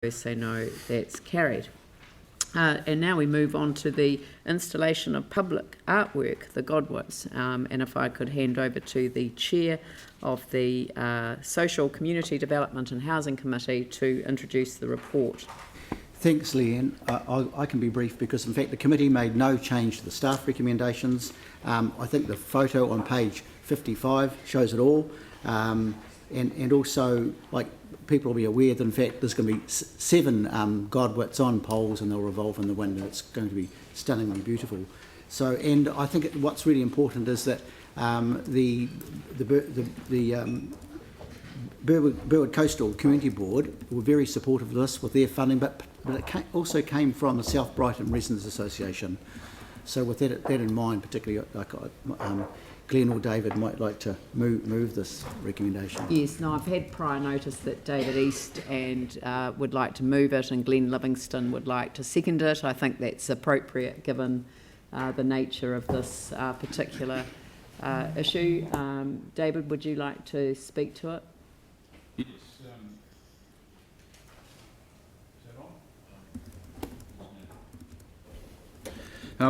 Say no, that's carried. And now we move on to the installation of public artwork, the Godwits. And if I could hand over to the chair of the Social, Community Development and Housing Committee to introduce the report. Thanks, Leanne. I can be brief because, in fact, the committee made no change to the staff recommendations. I think the photo on page 55 shows it all. And also, like, people will be aware that, in fact, there's going to be 7 Godwits on poles and they'll revolve in the wind, and it's going to be stunningly beautiful. So, and I think what's really important is that the Burwood Coastal Community Board were very supportive of this with their funding, but it also came from the South Brighton Residents Association. So with that in mind, particularly, like Glenn or David might like to move this recommendation. Yes, no, I've had prior notice that David East and would like to move it, and Glenn Livingston would like to second it. I think that's appropriate given the nature of this particular issue. David, would you like to speak to it? Yes.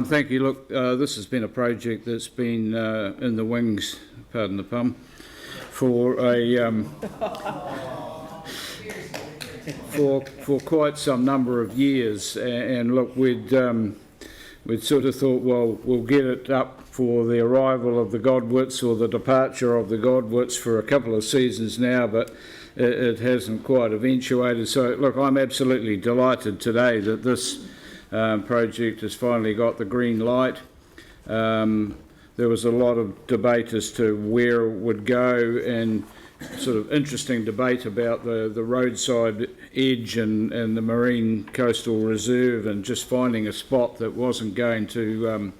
Thank you. Look, this has been a project that's been in the wings, pardon the pun, for a for quite some number of years. And look, we'd sort of thought, well, we'll get it up for the arrival of the Godwits or the departure of the Godwits for a couple of seasons now, but it hasn't quite eventuated. So, look, I'm absolutely delighted today that this project has finally got the green light. There was a lot of debate as to where it would go, and sort of interesting debate about the roadside edge and the Marine Coastal Reserve, and just finding a spot that wasn't going to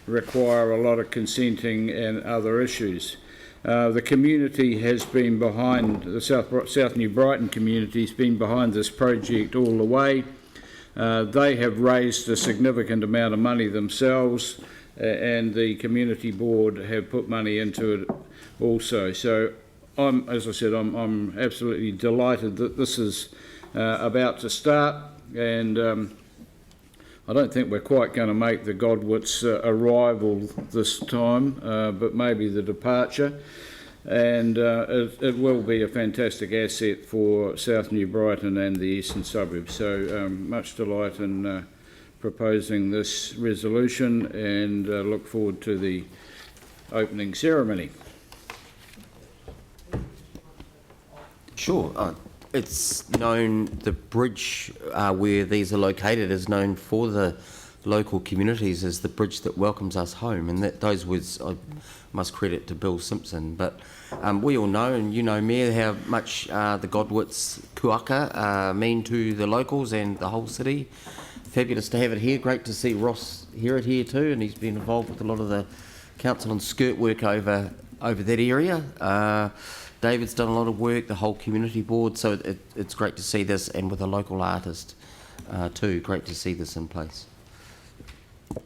require a lot of consenting and other issues. The community has been behind, the South New Brighton community has been behind this project all the way. They have raised a significant amount of money themselves, and the community board have put money into it also. So, as I said, I'm absolutely delighted that this is about to start, and I don't think we're quite going to make the Godwits arrival this time, but maybe the departure. And it will be a fantastic asset for South New Brighton and the eastern suburbs. So much delight in proposing this resolution, and look forward to the opening ceremony. Sure. It's known, the bridge where these are located is known for the local communities as the bridge that welcomes us home, and those words I must credit to Bill Simpson. But we all know, and you know, Mayor, how much the Godwits kuaka mean to the locals and the whole city. Fabulous to have it here. Great to see Ross here too, and he's been involved with a lot of the council and skirt work over that area. David's done a lot of work, the whole community board, so it's great to see this, and with a local artist too. Great to see this in place.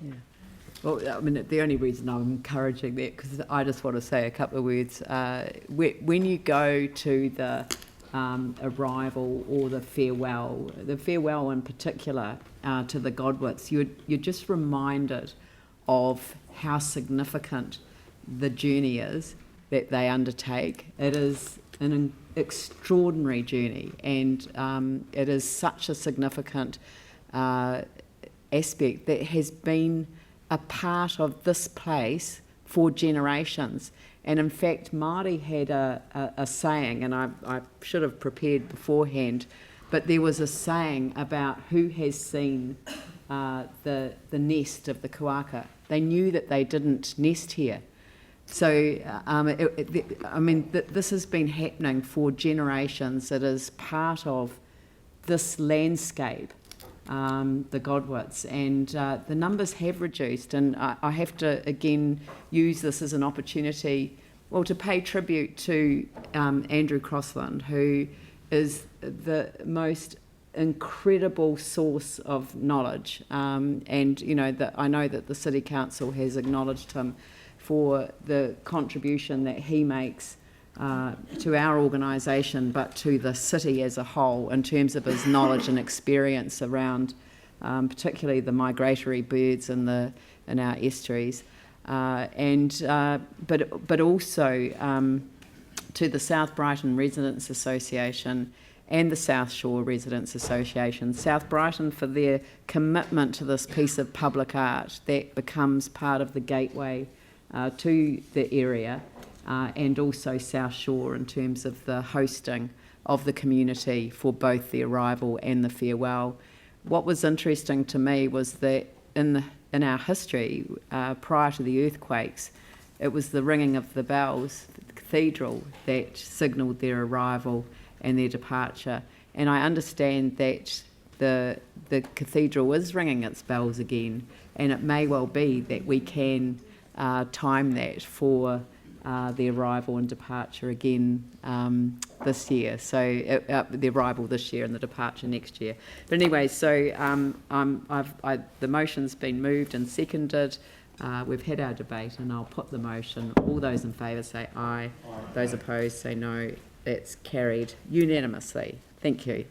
Yeah. Well, I mean, the only reason I'm encouraging that, because I just want to say a couple of words. When you go to the arrival or the farewell in particular to the Godwits, you're just reminded of how significant the journey is that they undertake. It is an extraordinary journey, and it is such a significant aspect that has been a part of this place for generations. And in fact, Māori had a saying, and I should have prepared beforehand, but there was a saying about who has seen the nest of the kuaka. They knew that they didn't nest here. So, this has been happening for generations. It is part of this landscape, the Godwits, and the numbers have reduced. And I have to again use this as an opportunity, well, to pay tribute to Andrew Crossland, who is the most incredible source of knowledge. And you know that I know that the City Council has acknowledged him for the contribution that he makes to our organisation, but to the city as a whole in terms of his knowledge and experience around particularly the migratory birds in our estuaries, but also to the South Brighton Residents Association and the South Shore Residents Association. South Brighton for their commitment to this piece of public art that becomes part of the gateway to the area, and also South Shore in terms of the hosting of the community for both the arrival and the farewell. What was interesting to me was that in our history, prior to the earthquakes, it was the ringing of the bells, the cathedral, that signalled their arrival and their departure. And I understand that the cathedral is ringing its bells again, and it may well be that we can time that for the arrival and departure again this year. So the arrival this year and the departure next year. But anyway, so the motion's been moved and seconded. We've had our debate, and I'll put the motion. All those in favour say aye. Those opposed say no. That's carried unanimously. Thank you.